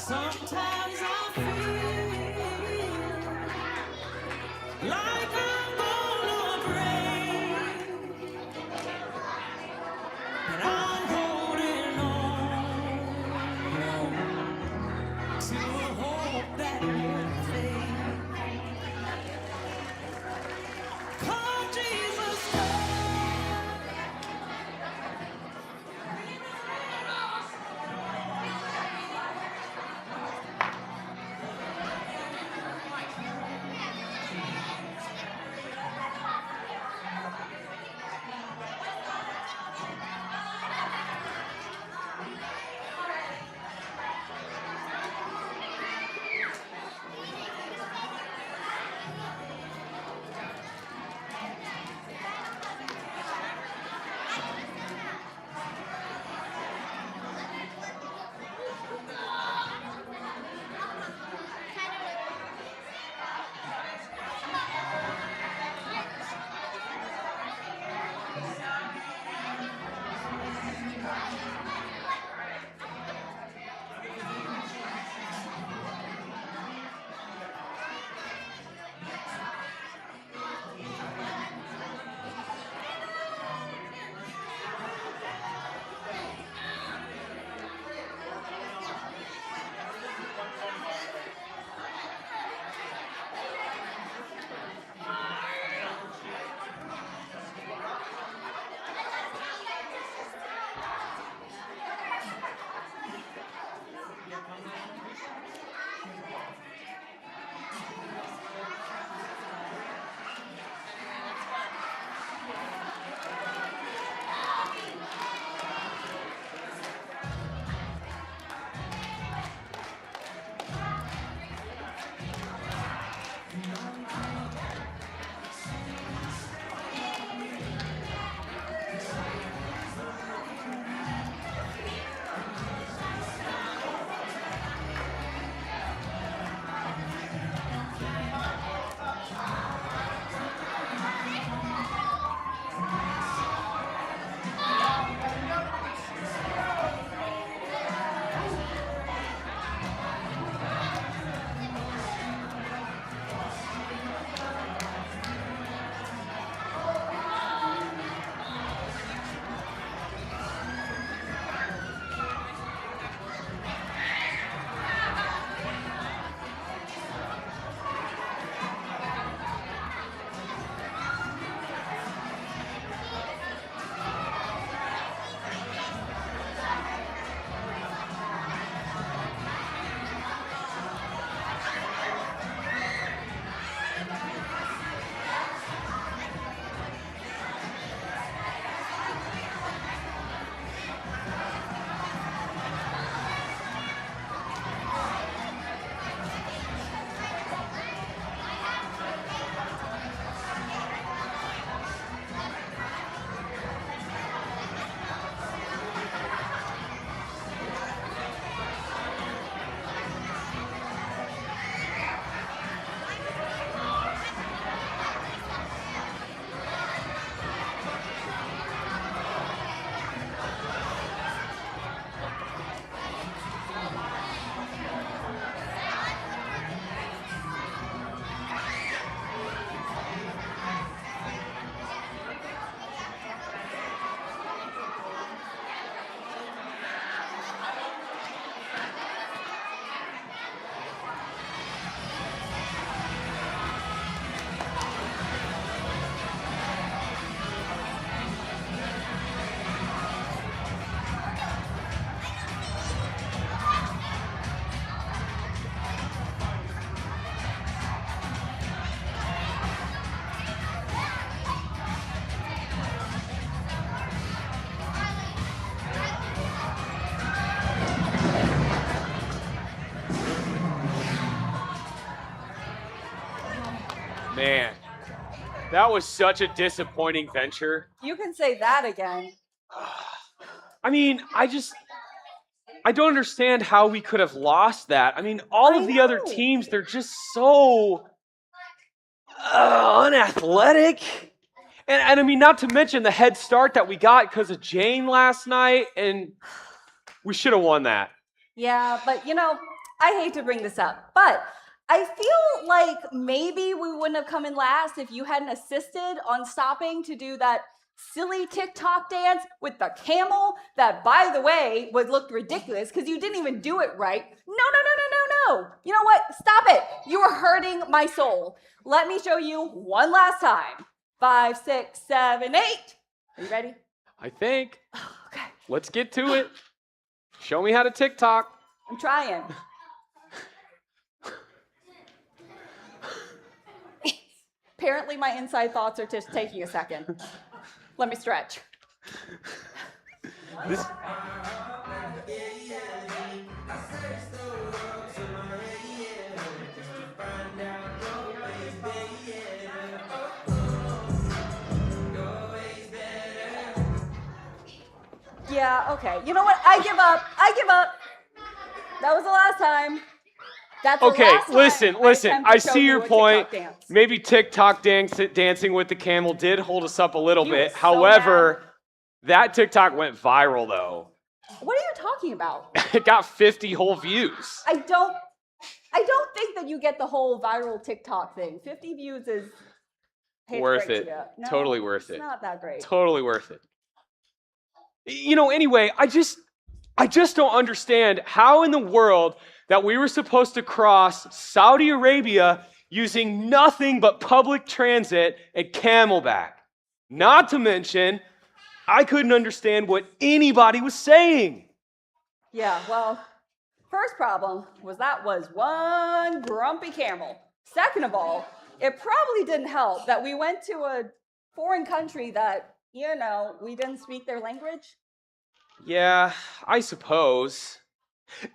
Sometimes I feel like I'm gonna break, but I'm holding on to a hope that won't fade. Come, Jesus, Man, that was such a disappointing venture. You can say that again. I mean, I don't understand how we could have lost that. I mean, all of the other know. teams, they're just so unathletic. And I mean, not to mention the head start that we got because of Jane last night, and we should have won that. Yeah, but I hate to bring this up, but I feel like maybe we wouldn't have come in last if you hadn't assisted on stopping to do that silly TikTok dance with the camel that, by the way, looked ridiculous because you didn't even do it right. No. You know what? Stop it. You are hurting my soul. Let me show you one last time. 5, 6, 7, 8. Are you ready? I think. Okay. Let's get to it. Show me how to TikTok. I'm trying. Apparently, my inside thoughts are just taking a second. Let me stretch. This... Yeah, okay. You know what? I give up. That was the last time. That's the Okay, last time listen. I attempt to show see you your a point. TikTok dance. Maybe TikTok dancing with the camel did hold us up a little You bit. were so However, that TikTok went viral, though. What are you talking about? It got 50 whole views. I don't think that you get the whole viral TikTok thing. 50 views is Worth it. No, Totally worth it. It's not that great. Totally worth it. Anyway, I just don't understand how in the world that we were supposed to cross Saudi Arabia using nothing but public transit and camelback. Not to mention, I couldn't understand what anybody was saying. Yeah, well, first problem was that was one grumpy camel. Second of all, it probably didn't help that we went to a foreign country that, we didn't speak their language. Yeah, I suppose.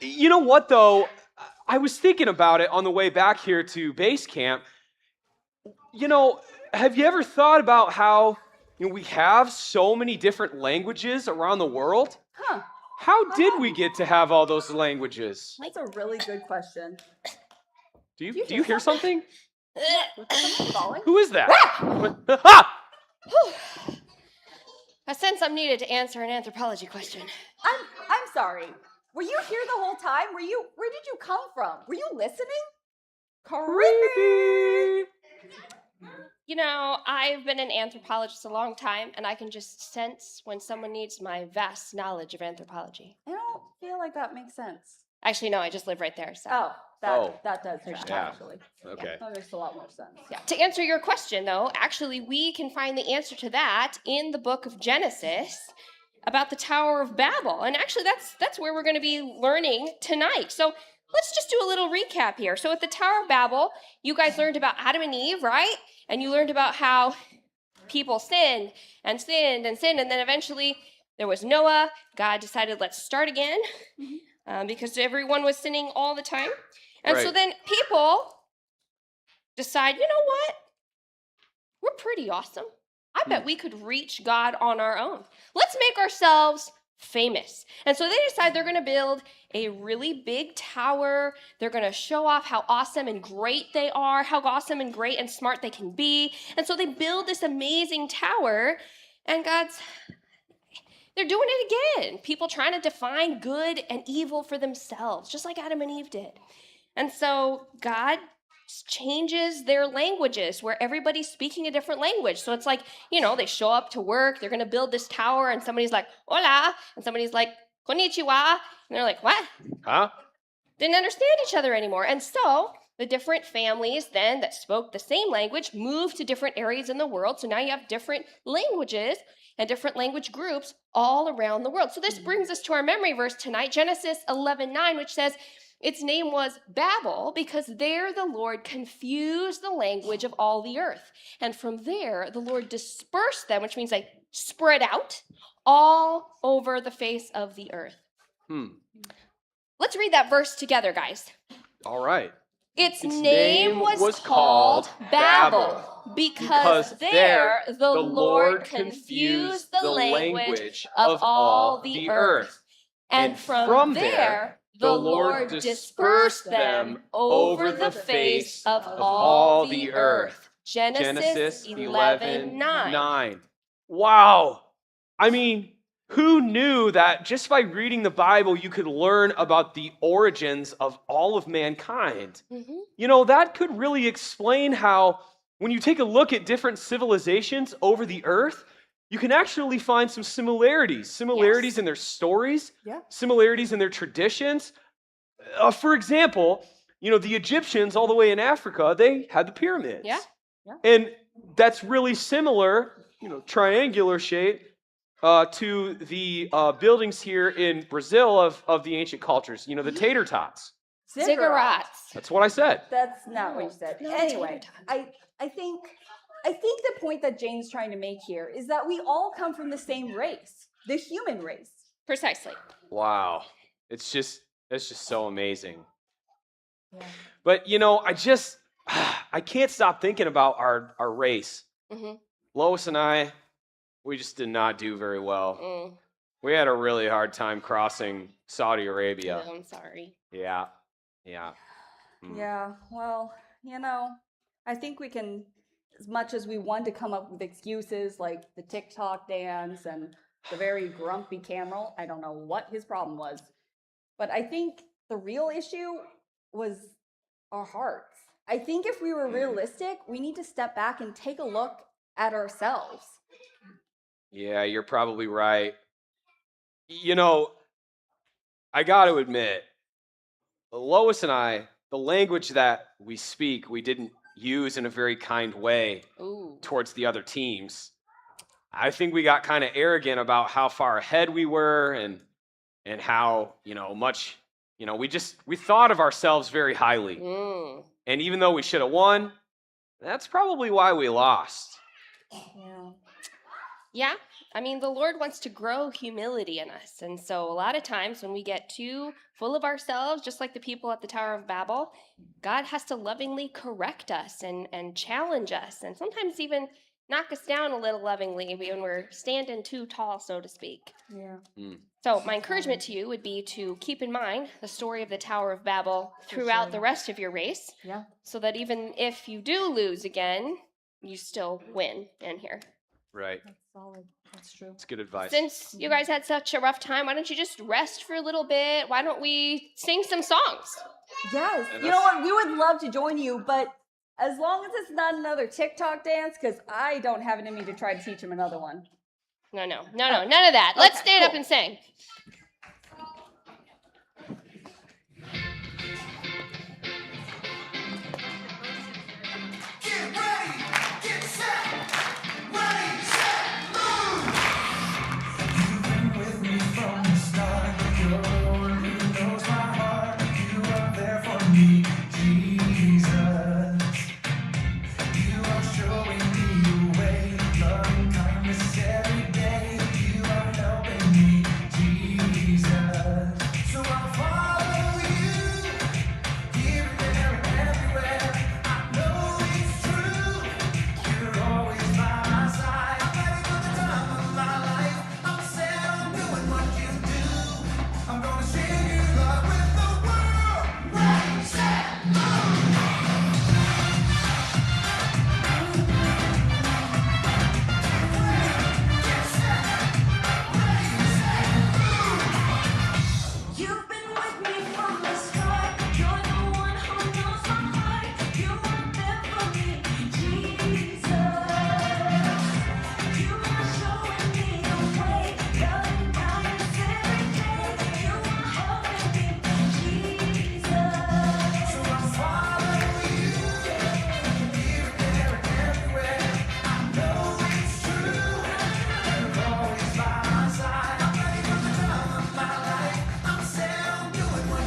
You know what, though? I was thinking about it on the way back here to base camp. Have you ever thought about how we have so many different languages around the world? Huh. How did we get to have all those languages? That's a really good question. Do you hear something? Was someone falling? Who is that? I sense I'm needed to answer an anthropology question. I'm sorry. Were you here the whole time? Where did you come from? Were you listening? Creepy. I've been an anthropologist a long time, and I can just sense when someone needs my vast knowledge of anthropology. I don't feel like that makes sense. Actually, no, I just live right there, so. That does track, Yeah. actually. Okay. That makes a lot more sense. Yeah. To answer your question, though, actually, we can find the answer to that in the book of Genesis about the Tower of Babel. And actually, that's where we're going to be learning tonight. So let's just do a little recap here. So at the Tower of Babel, you guys learned about Adam and Eve, right? And you learned about how people sinned, and then eventually there was Noah. God decided, let's start again, because everyone was sinning all the time. And so Right. then people decide, you know what? We're pretty awesome. I bet we could reach God on our own. Let's make ourselves famous. And so they decide they're going to build a really big tower. They're going to show off how awesome and great they are, how awesome and great and smart they can be. And so they build this amazing tower, and they're doing it again. People trying to define good and evil for themselves, just like Adam and Eve did. And so God changes their languages where everybody's speaking a different language. So it's like, they show up to work, they're going to build this tower, and somebody's like, hola, and somebody's like, konnichiwa, and they're like, what? Huh? Didn't understand each other anymore. And so the different families then that spoke the same language moved to different areas in the world. So now you have different languages and different language groups all around the world. So this brings us to our memory verse tonight, Genesis 11:9, which says, its name was Babel because there the Lord confused the language of all the earth. And from there, the Lord dispersed them, which means they spread out all over the face of the earth. Let's read that verse together, guys. All right. Its name was called Babel because there the Lord confused the language of all the earth. And from there, the Lord dispersed them over the face of all the earth. Genesis 11:9. Wow. I mean, Who knew that just by reading the Bible, you could learn about the origins of all of mankind? Mm-hmm. You know, that could really explain how, when you take a look at different civilizations over the earth, you can actually find some similarities Yes. in their stories, Yeah. similarities in their traditions. For example, you know, the Egyptians all the way in Africa, they had the pyramids. Yeah. Yeah. And that's really similar, you know, triangular shape to the buildings here in Brazil of the ancient cultures, you know, the tater tots. Ziggurats. That's what I said. That's not what you said. No, Anyway, tater I think the point that Jane's trying to make here is that we all come from the same race, the human race. Precisely. Wow. It's just so amazing. Yeah. But you know, I can't stop thinking about our race. Mm-hmm. Lois and I, we just did not do very well. Mm. We had a really hard time crossing Saudi Arabia. No, I'm sorry. Yeah. Mm. Yeah, well, you know, I think we can, as much as we want to come up with excuses like the TikTok dance and the very grumpy Cameron, I don't know what his problem was, but I think the real issue was our hearts. I think if we were realistic, we need to step back and take a look at ourselves. Yeah, you're probably right. You know, I got to admit, Lois and I, the language that we speak, we didn't use in a very kind way Ooh. towards the other teams. I think we got kind of arrogant about how far ahead we were and how, you know, much, you know, we thought of ourselves very highly. Mm. And even though we should have won, that's probably why we lost. Yeah. Yeah, I mean, the Lord wants to grow humility in us. And so a lot of times when we get too full of ourselves, just like the people at the Tower of Babel, God has to lovingly correct us and challenge us, and sometimes even knock us down a little lovingly when we're standing too tall, so to speak. Yeah. So my encouragement to you would be to keep in mind the story of the Tower of Babel throughout the rest of your race, Yeah. so that even if you do lose again, you still win in here. Right. That's solid. That's true. That's good advice. Since you guys had such a rough time, why don't you just rest for a little bit? Why don't we sing some songs? Yes. And You know what? We would love to join you, but as long as it's not another TikTok dance, because I don't have it in me to try to teach him another one. No, none of that. Let's Okay, stand up cool. and sing. Get ready, get set, ready, set, move. You've been with me from the start. You're the one who knows my heart. You are there for me, Jesus. You are showing me the way, loving kindness every day. You are helping me, Jesus. So I'll follow you, here and there and everywhere. I know it's true. You're always by my side. I'm ready for the time of my life. I'm set on doing what you do. I'm gonna share your love with the world. Ready, set, move. Get set, ready, set, move. You've been with me from the start. You're the one who knows my heart. You are there for me, Jesus. You are showing me the way, loving kindness every day. You are helping me, Jesus. So I'll follow you, here and there and everywhere. I know it's true. You're always by my side. I'm ready for the time of my life. I'm set on doing what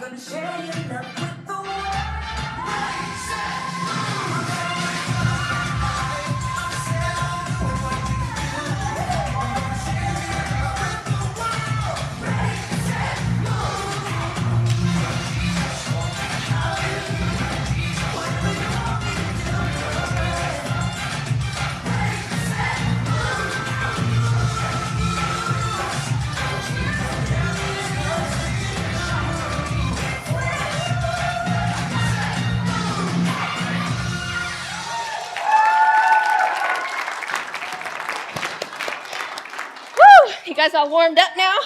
gonna share your love with the world. Woo! You guys all warmed up now?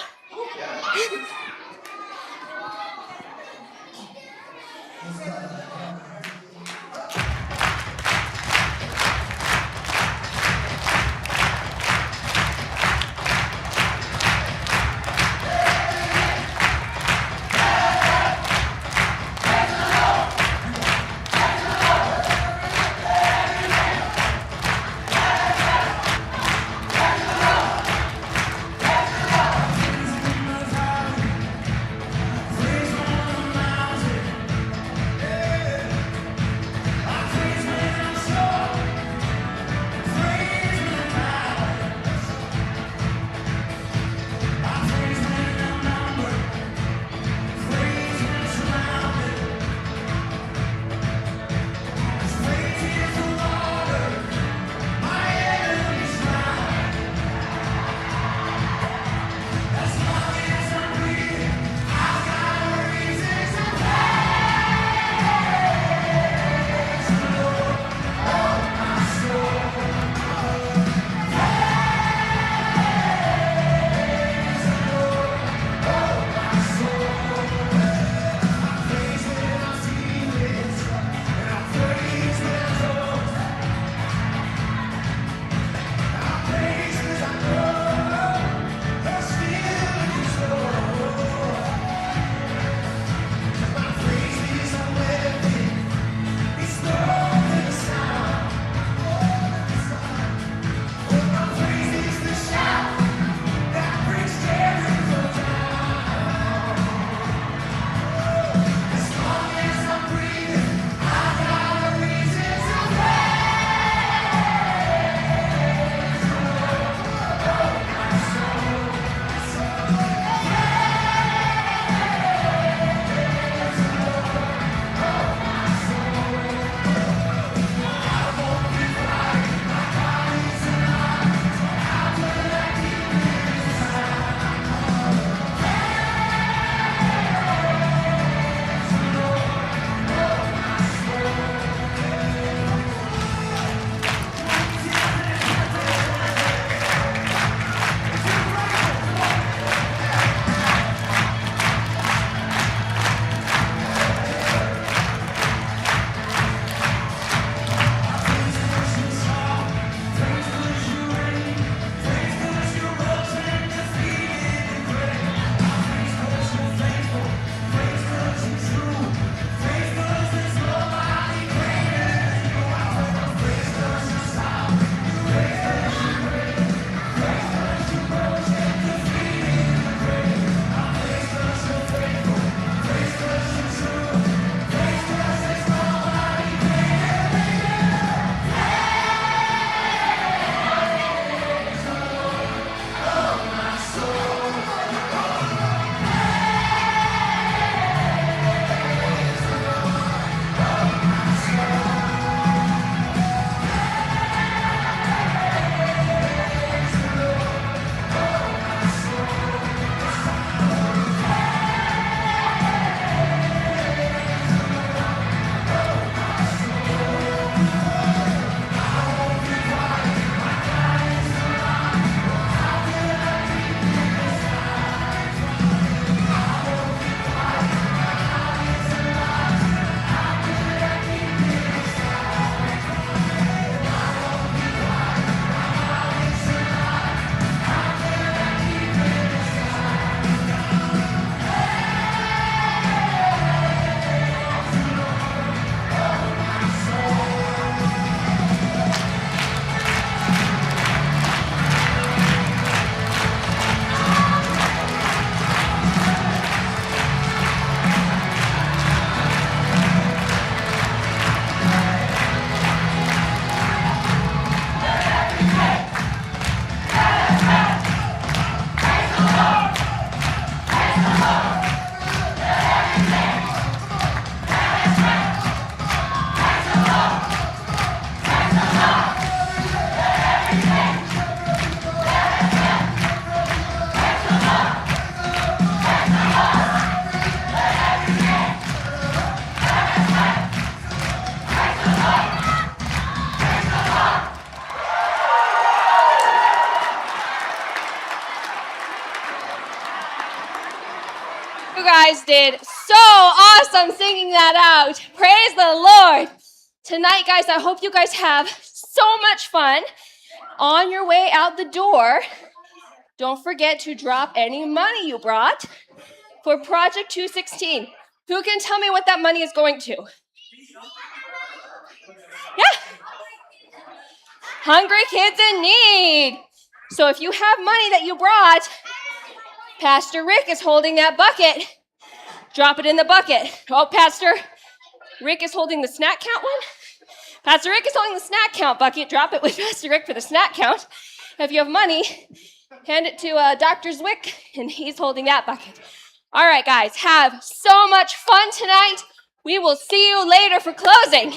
you guys did so awesome singing that out. Praise the Lord. Tonight, guys, I hope you guys have so much fun. On your way out the door, don't forget to drop any money you brought for Project 216. Who can tell me what that money is going to? Yeah. Hungry kids in need. So if you have money that you brought, Pastor Rick is holding that bucket. Drop it in the bucket. Oh, Pastor Rick is holding the snack count one. Pastor Rick is holding the snack count bucket. Drop it with Pastor Rick for the snack count. If you have money, hand it to Dr. Zwick, and he's holding that bucket. All right, guys, have so much fun tonight. We will see you later for closing.